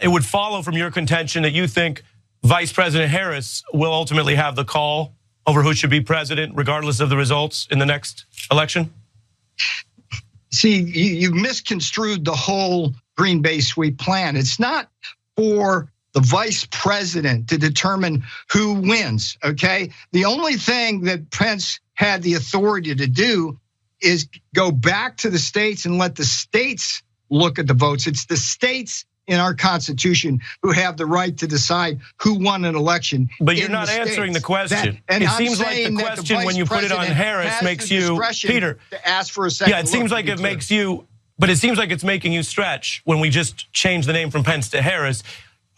it would follow from your contention that you think Vice President Harris will ultimately have the call over who should be president, regardless of the results in the next election? See, you misconstrued the whole Green Bay sweep plan. It's not for the vice president to determine who wins, okay? The only thing that Pence had the authority to do is go back to the states and let the states look at the votes. It's the states in our Constitution who have the right to decide who won an election. But you're not answering the question. It seems like the question when you put it on Harris makes you, Peter, to ask for a second. Yeah, it seems like it makes you, but it seems like it's making you stretch when we just change the name from Pence to Harris.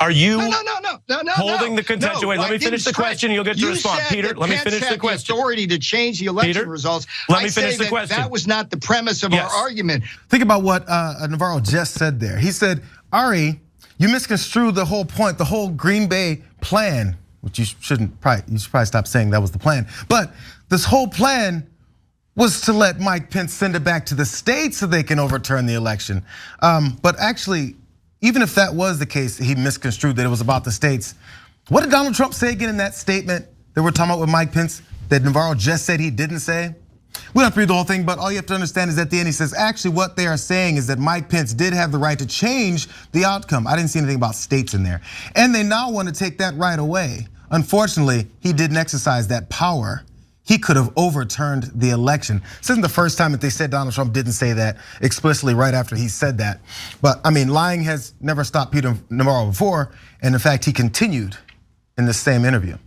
Are you holding the contention? Wait, let me finish the question. You'll get to respond. Peter, let me finish the question. Authority to change the election results. Let me finish the question. That was not the premise of our argument. Think about what Navarro just said there. He said, Ari, you misconstrued the whole point, the whole Green Bay plan, which you should probably stop saying that was the plan. But this whole plan was to let Mike Pence send it back to the states so they can overturn the election. But actually, even if that was the case, he misconstrued that it was about the states. What did Donald Trump say again in that statement that we're talking about with Mike Pence that Navarro just said he didn't say? We don't have to read the whole thing, but all you have to understand is at the end he says, actually what they are saying is that Mike Pence did have the right to change the outcome. I didn't see anything about states in there. And they now want to take that right away. Unfortunately, he didn't exercise that power. He could have overturned the election. This isn't the first time that they said Donald Trump didn't say that explicitly right after he said that. But I mean, lying has never stopped Peter Navarro before. And in fact, he continued in the same interview.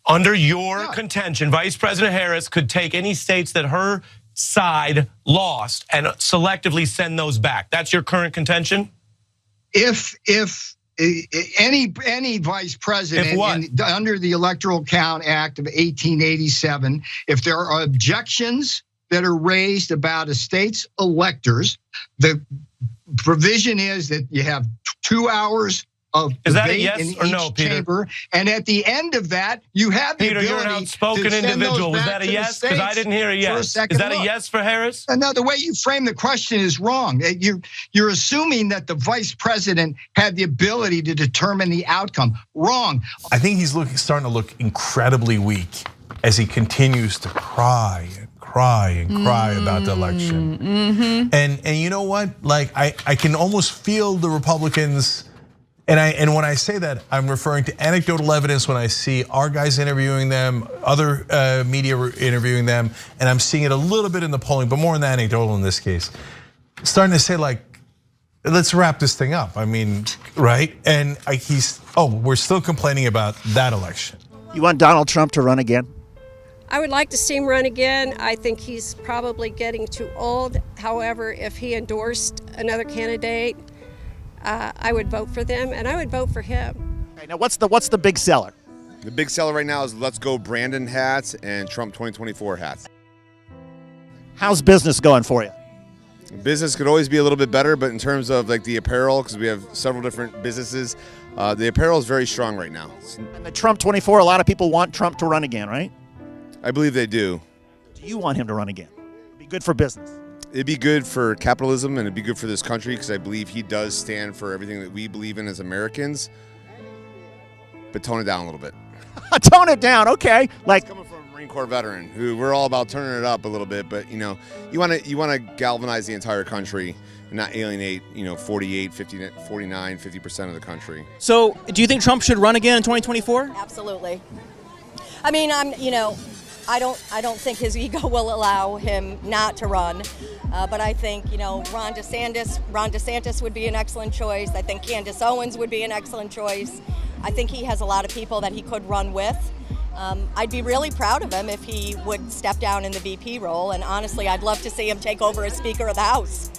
Under your contention, Vice President Harris could take any states that her side lost and selectively send those back. That's your current contention? If any vice president under the Electoral Count Act of 1887, if there are objections that are raised about a state's electors, the provision is that you have 2 hours of debate in each chamber, and at the end of that, you have the ability. Peter, you're an outspoken individual. Was that a yes? Because I didn't hear a yes. Is that a yes for Harris? No, the way you frame the question is wrong. You're assuming that the vice president had the ability to determine the outcome. Wrong. I think he's starting to look incredibly weak as he continues to cry about the election. And you know what? Like I can almost feel the Republicans. And when I say that, I'm referring to anecdotal evidence when I see our guys interviewing them, other media interviewing them, and I'm seeing it a little bit in the polling, but more in the anecdotal in this case. Starting to say like, let's wrap this thing up. I mean, right? And we're still complaining about that election. You want Donald Trump to run again? I would like to see him run again. I think he's probably getting too old. However, if he endorsed another candidate, I would vote for them, and I would vote for him. Okay, now what's the big seller? The big seller right now is Let's Go Brandon hats and Trump 2024 hats. How's business going for you? Business could always be a little bit better, but in terms of like the apparel, because we have several different businesses, the apparel is very strong right now. And the Trump 24, a lot of people want Trump to run again, right? I believe they do. Do you want him to run again? It'd be good for business. It'd be good for capitalism and it'd be good for this country because I believe he does stand for everything that we believe in as Americans. But tone it down a little bit. Tone it down, okay. Like coming from a Marine Corps veteran, who we're all about turning it up a little bit, but you want to galvanize the entire country and not alienate 48, 50, 49, 50% of the country. So, do you think Trump should run again in 2024? Absolutely. I mean, I don't think his ego will allow him not to run, but I think Ron DeSantis would be an excellent choice. I think Candace Owens would be an excellent choice. I think he has a lot of people that he could run with. I'd be really proud of him if he would step down in the VP role, and honestly, I'd love to see him take over as Speaker of the House.